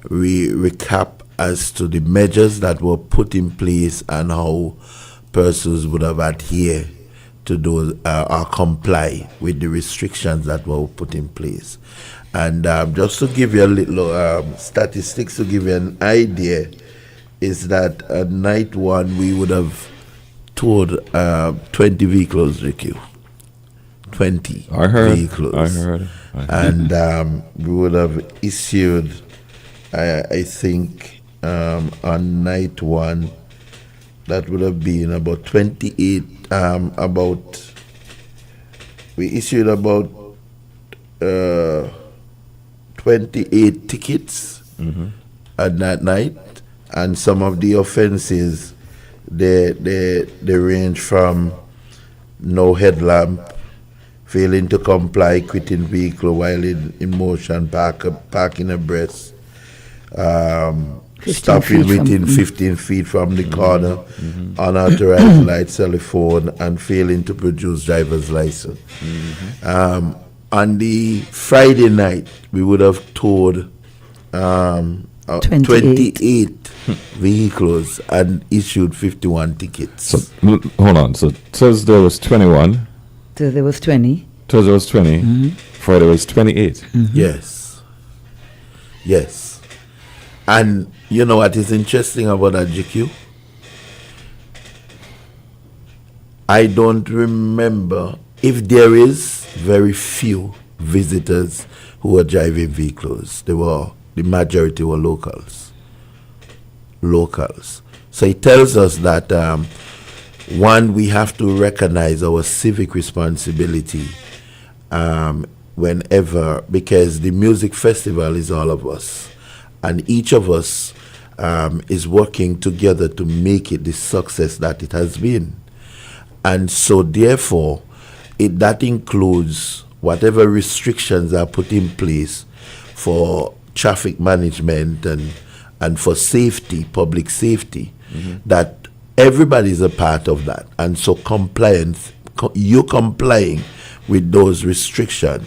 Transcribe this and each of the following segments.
recap as to the measures that were put in place and how persons would have adhered to those or comply with the restrictions that were put in place. And just to give you a little statistics to give you an idea, is that at night one we would have towed 20 vehicles, GQ. 20 vehicles. I heard. And we would have issued, I think, on night one, that would have been about 28, we issued about 28 tickets at that night, and some of the offenses, they range from no headlamp, failing to comply, quitting vehicle while in motion, parking abreast, stopping within 15 feet from the corner, unauthorized light, cell phone, and failing to produce driver's license. On the Friday night, we would have towed 28 vehicles and issued 51 tickets. So, hold on. So, Thursday was 21. Thursday was 20. Thursday was 20. Friday was 28. Yes. And you know what is interesting about that, GQ? I don't remember, if there is, very few visitors who were driving vehicles. The majority were locals. So it tells us that one, we have to recognize our civic responsibility whenever, because the music festival is all of us, and each of us is working together to make it the success that it has been. And so therefore, that includes whatever restrictions are put in place for traffic management and for safety, public safety, that everybody is a part of that. And so compliance, you complying with those restrictions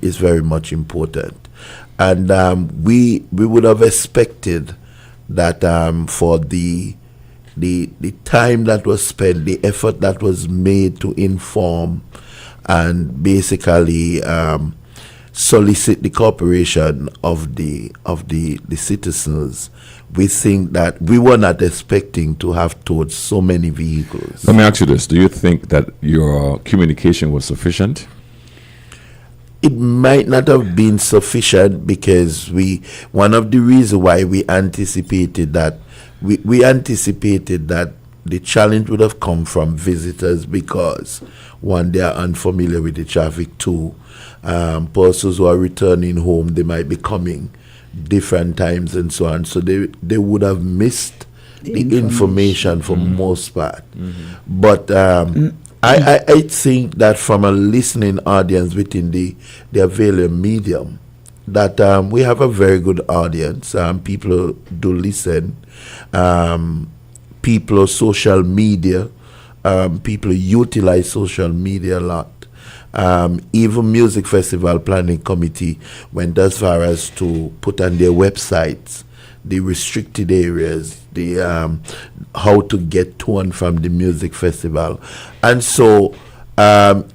is very much important. And we would have expected that for the time that was spent, the effort that was made to inform and basically solicit the cooperation of the citizens, we think that we were not expecting to have towed so many vehicles. Let me ask you this. Do you think that your communication was sufficient? It might not have been sufficient because one of the reasons why we anticipated that, we anticipated that the challenge would have come from visitors because, one, they are unfamiliar with the traffic. Two, persons who are returning home, they might be coming different times and so on. So they would have missed the information for most part. But I think that from a listening audience within the available medium, that we have a very good audience. People do listen. People, social media, people utilize social media a lot. Even Music Festival Planning Committee went as far as to put on their websites the restricted areas, the how to get to and from the music festival. And so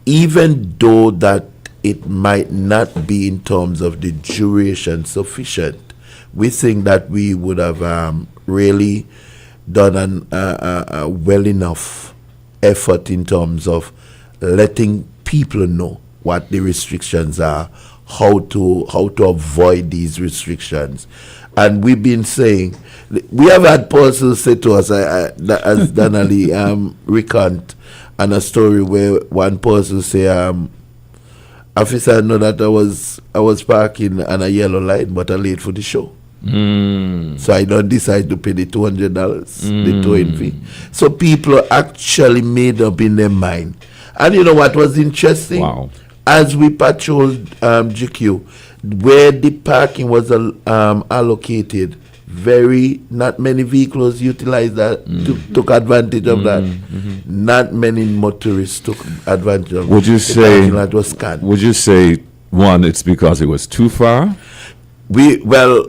even though that it might not be in terms of the duration sufficient, we think that we would have really done a well enough effort in terms of letting people know what the restrictions are, how to avoid these restrictions. And we've been saying, we have had persons say to us, as Donnelly recount, and a story where one person say, officer, I know that I was parking on a yellow light, but I late for the show. So I don't decide to pay the $200, the towing fee. So people actually made up in their mind. And you know what was interesting? Wow. As we patrolled GQ, where the parking was allocated, not many vehicles utilized that, took advantage of that. Not many motorists took advantage of Would you the say parking lot was scanned. Would you say, one, it's because it was too far? Well,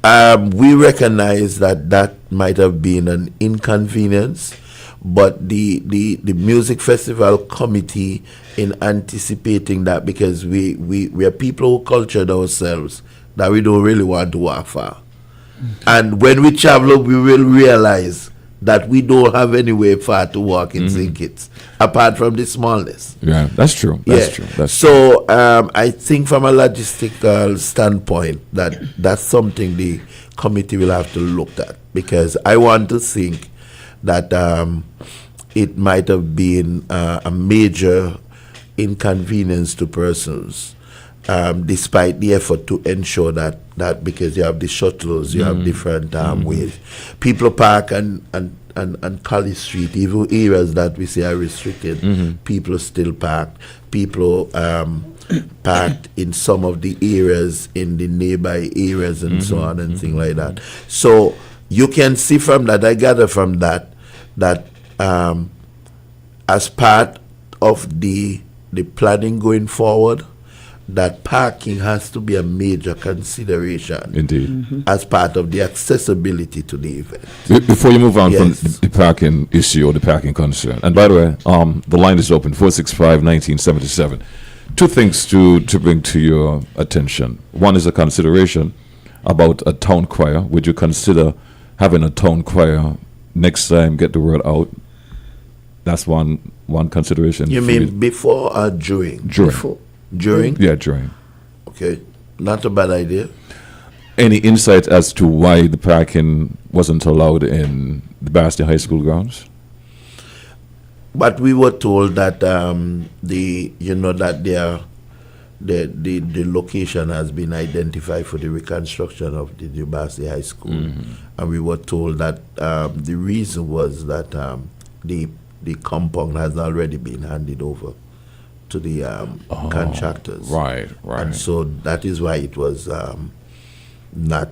We recognize that that might have been an inconvenience, but the music festival committee, in anticipating that, because we are people who cultured ourselves, that we don't really want to walk far. And when we travel, we will realize that we don't have anywhere far to walk in St. Kitts, apart from the smallness. Yeah, that's true. That's true. That's so I think from a logistical standpoint, that's something the committee will have to look at, because I want to think that it might have been a major inconvenience to persons, despite the effort to ensure that because you have the shuttles, you have different ways. People park and College Street, even areas that we say are restricted, people still park. People parked in some of the areas, in the nearby areas and so on and things like that. So you can see from that, I gather from that as part of the planning going forward, that parking has to be a major consideration. Indeed. As part of the accessibility to the event. Before you move on from the parking issue or the parking concern, and by the way, the line is open, 465-1977. Two things to bring to your attention. One is a consideration about a town choir. Would you consider having a town choir next time, get the word out? That's one consideration. You mean before or during? During? Yeah, during. Okay, not a bad idea. Any insight as to why the parking wasn't allowed in the Basti High School grounds? But we were told that the location has been identified for the reconstruction of the New Basti High School, and we were told that the reason was that the compound has already been handed over to the contractors. Right. And so that is why it was not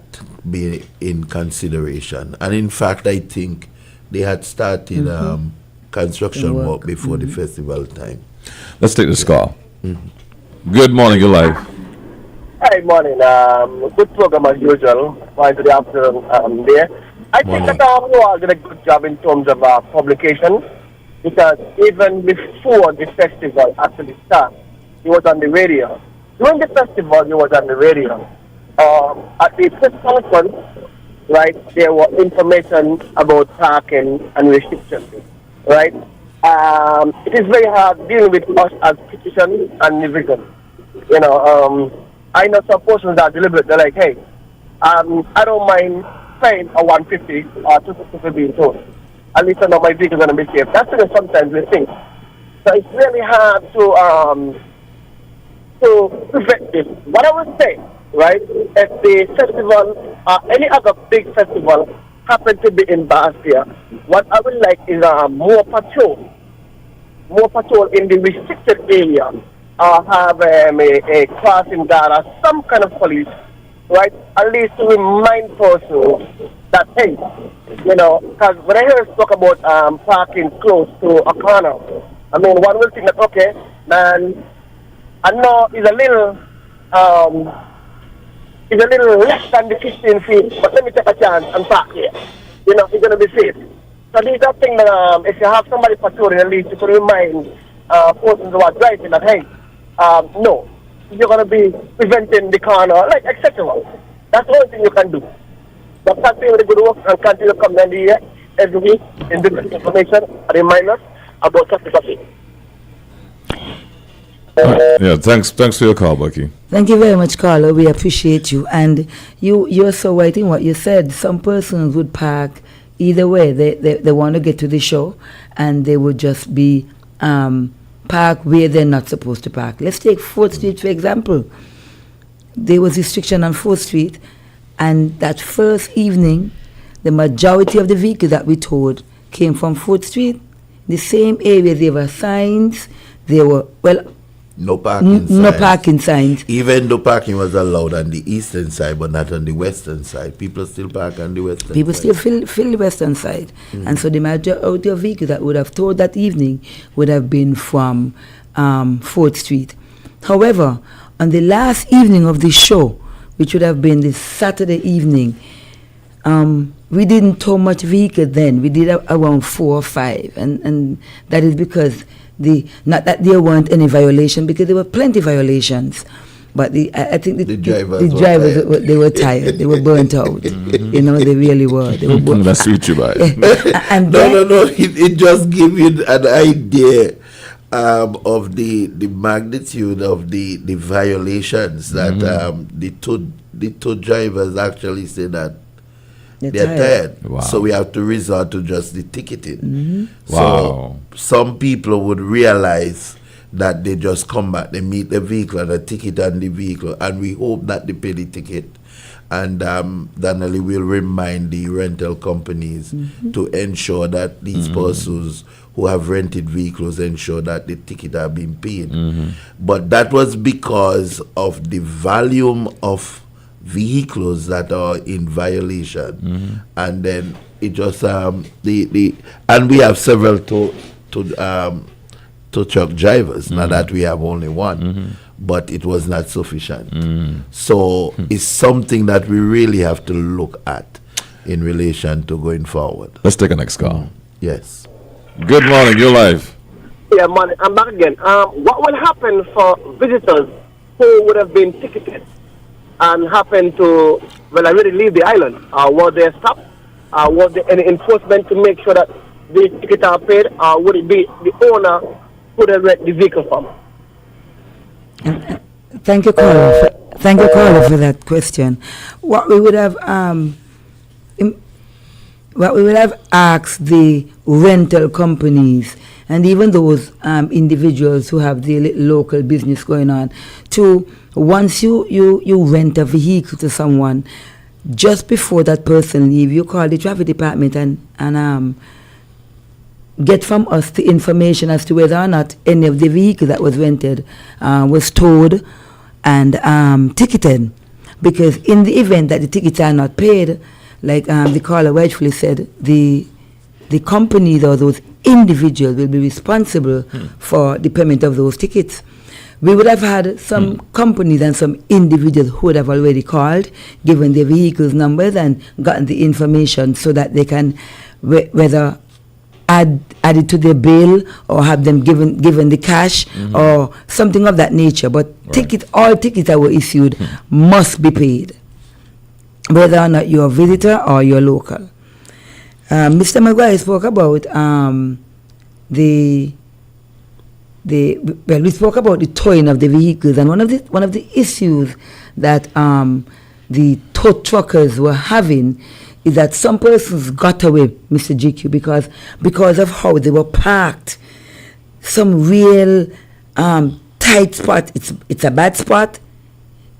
being in consideration. And in fact, I think they had started construction work before the festival time. Let's take this call. Good morning, you're live. Hi, morning. Good program as usual. Fine to the afternoon there. I think that you all did a good job in terms of publication, because even before the festival actually started, he was on the radio. During the festival, he was on the radio. At the press conference, right, there was information about parking and restrictions, right? It is very hard dealing with us as citizens and citizens. You know, I know some persons are deliberate. They're like, hey, I don't mind paying a 150 or 250 for being told. At least I know my vehicle is going to be safe. That's what sometimes we think. So it's really hard to prevent this. What I would say, right, if the festival, any other big festival happen to be in Bastia, what I would like is more patrol in the restricted area, have a crossing guard or some kind of police, right, at least to remind persons that, hey, you know, because when I hear us talk about parking close to a corner, I mean, one will think that, okay, man, I know it's a little less than the 15 feet, but let me take a chance and park here. You know, it's going to be safe. So these are things that if you have somebody patrolling, at least you can remind persons who are driving that, hey, no, you're going to be preventing the corner, like, etc. That's the only thing you can do. But continue with the good work and continue to come down here every week and give information and remind us about traffic safety. Yeah, thanks for your call, Bucky. Thank you very much, Carlo. We appreciate you. And you're so right in what you said. Some persons would park either way. They want to get to the show, and they would just be park where they're not supposed to park. Let's take 4th Street, for example. There was restriction on 4th Street, and that first evening, the majority of the vehicles that we towed came from 4th Street. The same area, there were signs. There were, no parking signs. No parking signs. Even though parking was allowed on the eastern side, but not on the western side. People still park on the western side. People still fill the western side. And so the majority of vehicles that would have towed that evening would have been from 4th Street. However, on the last evening of the show, which would have been this Saturday evening, we didn't tow much vehicle then. We did around 4 or 5, and that is because not that there weren't any violation, because there were plenty violations, but I think the drivers they were tired. They were burnt out. You know, they really were. They were burnt. That's sweet, you buy. And No. It just gives you an idea of the magnitude of the violations that the two drivers actually say that they're tired. Wow. So we have to resort to just the ticketing. Wow. So some people would realize that they just come back, they meet the vehicle and a ticket on the vehicle, and we hope that they pay the ticket. And Donnelly will remind the rental companies to ensure that these persons who have rented vehicles ensure that the ticket are being paid. But that was because of the volume of vehicles that are in violation, and then it just and we have several tow truck drivers. Now that we have only one, but it was not sufficient. So it's something that we really have to look at in relation to going forward. Let's take a next call. Yes. Good morning, you're live. Yeah, man, I'm back again. What will happen for visitors who would have been ticketed and happen to, already leave the island? Was there stopped? Was there any enforcement to make sure that the tickets are paid? Would it be the owner who would have rent the vehicle from? Thank you, caller. Thank you, caller, for that question. What we would have asked the rental companies and even those individuals who have the local business going on to, once you rent a vehicle to someone, just before that person leave, you call the traffic department and get from us the information as to whether or not any of the vehicle that was rented was towed and ticketed. Because in the event that the tickets are not paid, like the caller rightfully said, the companies or those individuals will be responsible for the payment of those tickets. We would have had some companies and some individuals who would have already called, given their vehicles' numbers and gotten the information so that they can whether add it to their bill or have them given the cash or something of that nature. But all tickets that were issued must be paid, whether or not you're a visitor or you're local. Mr. Maguire spoke about we spoke about the towing of the vehicles, and one of the issues that the tow truckers were having is that some persons got away, Mr. GQ, because of how they were parked. Some real tight spot. It's a bad spot.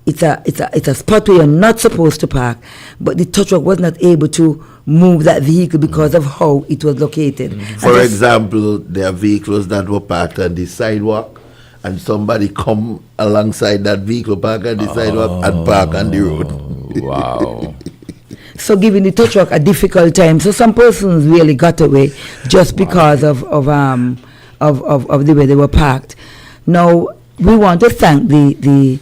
It's a spot where you're not supposed to park, but the tow truck was not able to move that vehicle because of how it was located. For example, there are vehicles that were parked on the sidewalk, and somebody come alongside that vehicle, park on the sidewalk, and park on the road. Wow. So giving the tow truck a difficult time. So some persons really got away just because of the way they were parked. Now we want to thank the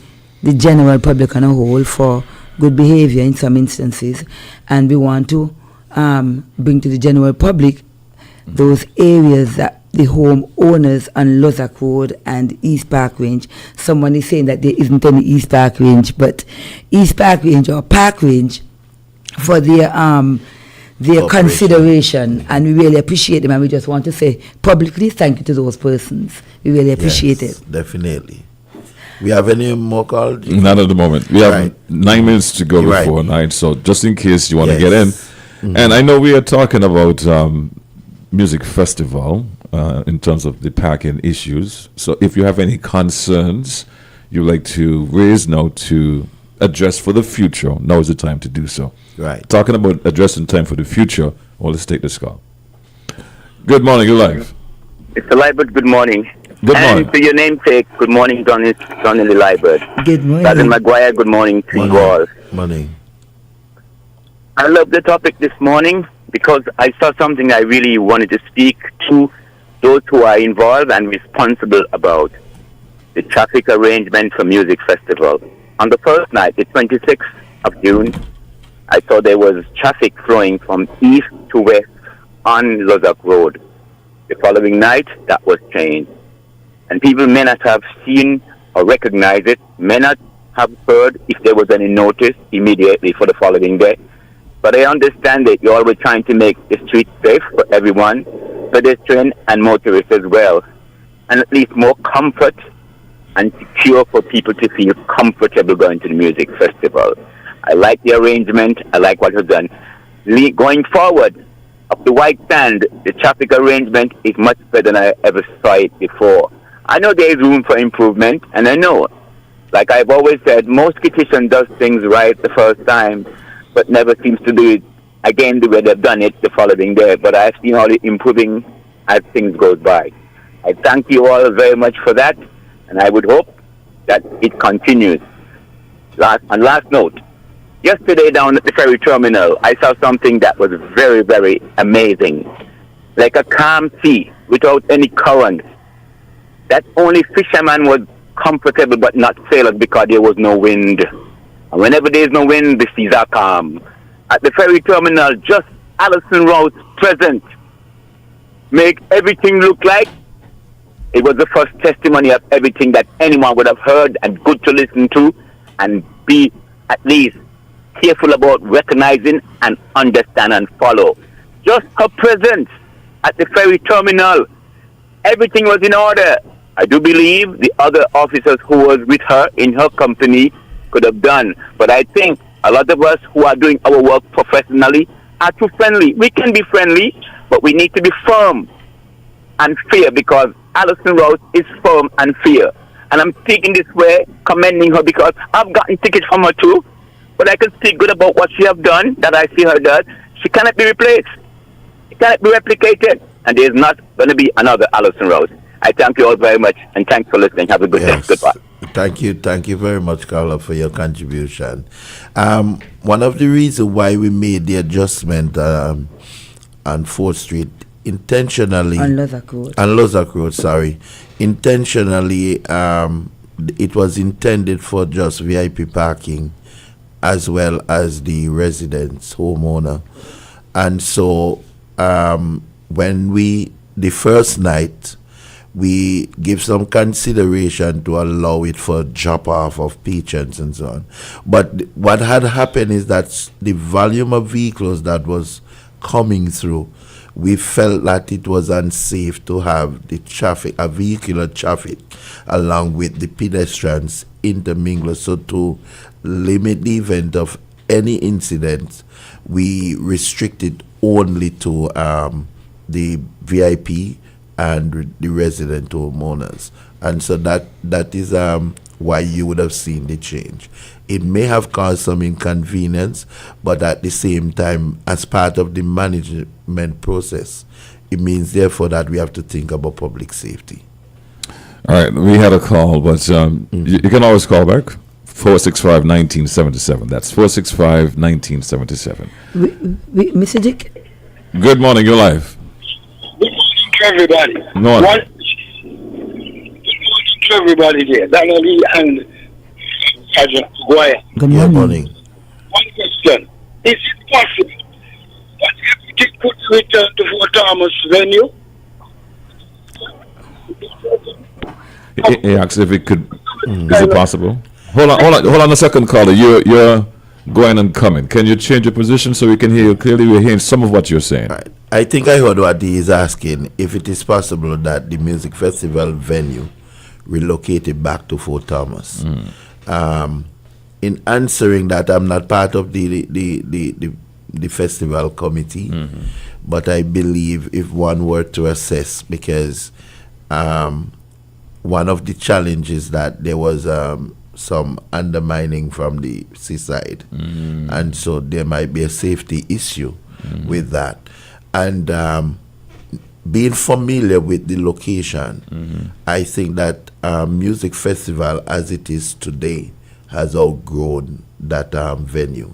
general public on a whole for good behavior in some instances, and we want to bring to the general public those areas that the homeowners on Lozak Road and East Park Range. Someone is saying that there isn't any East Park Range, but East Park Range or Park Range, for their consideration, and we really appreciate them, and we just want to say publicly thank you to those persons. We really appreciate it. Definitely. We have any more calls? Not at the moment. We have 9 minutes to go before 9, so just in case you want to get in. And I know we are talking about music festival in terms of the parking issues. So if you have any concerns you'd like to raise now to address for the future, now is the time to do so. Right. Talking about addressing time for the future, well, let's take this call. Good morning, you're live. Mr. Liebert, good morning. Good morning. And to your namesake, good morning, Donnelly Liebert. Good morning. Cousin Maguire, good morning to you all. Morning. I love the topic this morning because I saw something I really wanted to speak to those who are involved and responsible about the traffic arrangement for music festival. on the first night, the 26th of June, I saw there was traffic flowing from east to west on Lozak Road. The following night, that was changed. And people may not have seen or recognized it, may not have heard if there was any notice immediately for the following day. But I understand that you're always trying to make the street safe for everyone, pedestrian and motorists as well, and at least more comfort and secure for people to feel comfortable going to the music festival. I like the arrangement. I like what was done. Going forward, up the White Sand, the traffic arrangement is much better than I ever saw it before. I know there is room for improvement, and I know, like I've always said, most Kitchen does things right the first time, but never seems to do it again the way they've done it the following day. But I've seen all it improving as things goes by. I thank you all very much for that, and I would hope that it continues. Last note, yesterday down at the ferry terminal, I saw something that was very, very amazing. Like a calm sea without any current. That only fishermen was comfortable but not sailors because there was no wind. And whenever there is no wind, the seas are calm. At the ferry terminal, just Alison Rouse present make everything look like it was the first testimony of everything that anyone would have heard, and good to listen to and be at least careful about recognizing and understand and follow. Just her presence at the ferry terminal, everything was in order. I do believe the other officers who was with her in her company could have done. But I think a lot of us who are doing our work professionally are too friendly. We can be friendly, but we need to be firm and fair, because Alison Rouse is firm and fair. And I'm speaking this way, commending her, because I've gotten tickets from her too. But I can speak good about what she have done, that I see her does. She cannot be replaced. It cannot be replicated. And there's not going to be another Alison Rouse. I thank you all very much, and thanks for listening. Have a good day. Goodbye. Thank you very much, Carla, for your contribution. One of the reasons why we made the adjustment on 4th Street intentionally... On Lozak Road. On Lozak Road, sorry. Intentionally, it was intended for just VIP parking as well as the residents, homeowner. And so when the first night, we give some consideration to allow it for drop-off of patrons and so on. But what had happened is that the volume of vehicles that was coming through, we felt that it was unsafe to have the traffic, a vehicular traffic, along with the pedestrians intermingle. So to limit the event of any incident, we restricted only to the VIP and the resident homeowners. And so that is why you would have seen the change. It may have caused some inconvenience, but at the same time, as part of the management process, it means therefore that we have to think about public safety. All right, we had a call, but you can always call back. 465-1977. That's 465-1977. Mr. Dick? Good morning, you're live. Good morning to everybody. No. Good morning to everybody there. Donnelly and Sergeant Guaya. Good Good morning. morning. One question. Is it possible that everything could return to Fort Thomas venue? He asked if it could. Is it possible? Hold on a second, caller. You're going and coming. Can you change your position so we can hear you clearly? We're hearing some of what you're saying. Right. I think I heard what he is asking, if it is possible that the music festival venue relocated back to Fort Thomas. In answering that, I'm not part of the festival committee, but I believe if one were to assess, because one of the challenges that there was some undermining from the seaside, and so there might be a safety issue with that. And being familiar with the location, I think that music festival as it is today has outgrown that venue.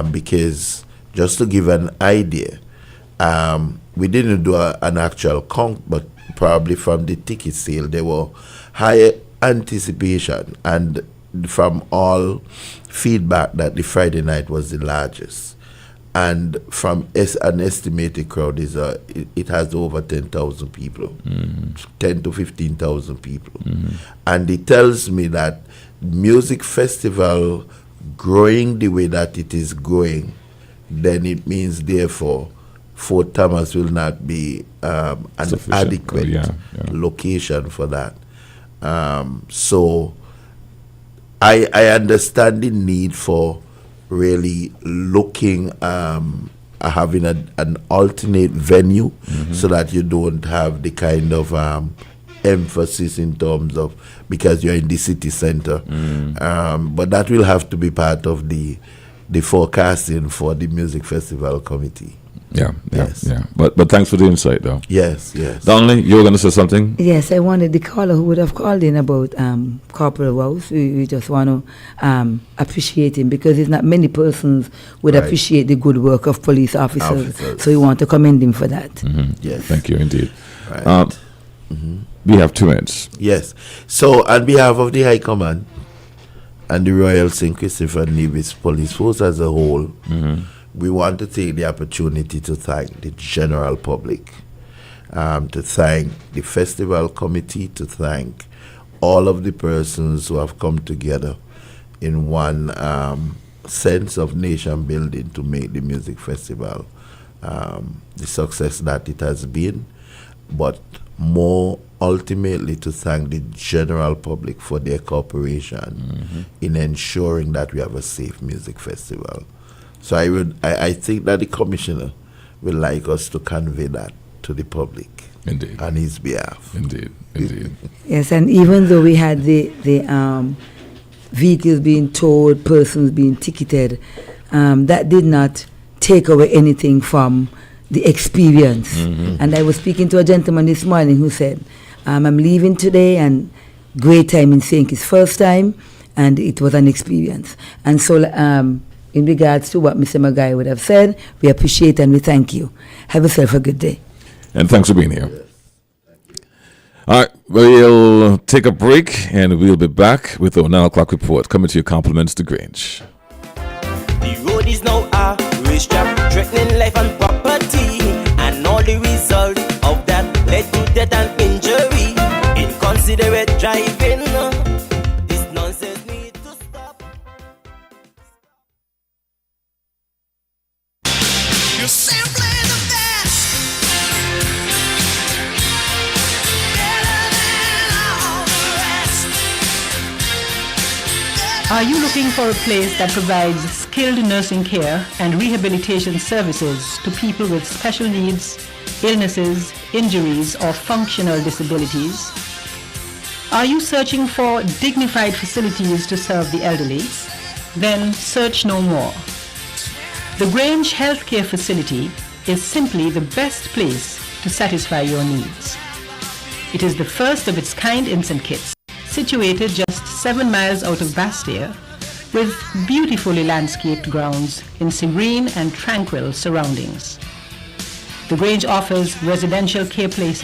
Because just to give an idea, we didn't do an actual count, but probably from the ticket sale, there were higher anticipation, and from all feedback that the Friday night was the largest. And from an estimated crowd it has over 10,000 people, 10 to 15,000 people. And it tells me that music festival growing the way that it is growing, then it means therefore Fort Thomas will not be an Sufficient. adequate location for that. So I understand the need for really looking having an alternate venue so that you don't have the kind of emphasis in terms of because you're in the city center. But that will have to be part of the forecasting for the music festival committee. Yes. But thanks for the insight, though. Yes. Donnelly, you were going to say something? Yes, I wanted the caller who would have called in about Corporal Rouse. We just want to appreciate him because there's not many persons would appreciate the good work of police officers. So we want to commend him for that. Yes. Thank you, indeed. Right. We have 2 minutes. Yes. So on behalf of the High Command and the Royal St. Christopher Nevis Police Force as a whole, we want to take the opportunity to thank the general public, to thank the festival committee, to thank all of the persons who have come together in one sense of nation building to make the music festival the success that it has been, but more ultimately to thank the general public for their cooperation in ensuring that we have a safe music festival. So I think that the commissioner will like us to convey that to the public. Indeed. On his behalf. Indeed. Yes, and even though we had the vehicles being towed, persons being ticketed, that did not take away anything from the experience. And I was speaking to a gentleman this morning who said, I'm leaving today and great time in St. Kitts, first time, and it was an experience. And so in regards to what Mr. Magai would have said, we appreciate and we thank you. Have yourself a good day. And thanks for being here. All right, we'll take a break and we'll be back with our 9 o'clock report. Coming to your compliments, The Grange. The road is now a racetrack, threatening life and property, and all the results of that led to death and injury. Inconsiderate driving, this nonsense need to stop. You're simply the best, better than all the rest. Are you looking for a place that provides skilled nursing care and rehabilitation services to people with special needs, illnesses, injuries, or functional disabilities? Are you searching for dignified facilities to serve the elderly? Then search no more. The Grange Healthcare Facility is simply the best place to satisfy your needs. It is the first of its kind in St. Kitts, situated just 7 miles out of Bastia, with beautifully landscaped grounds in serene and tranquil surroundings. The Grange offers residential care places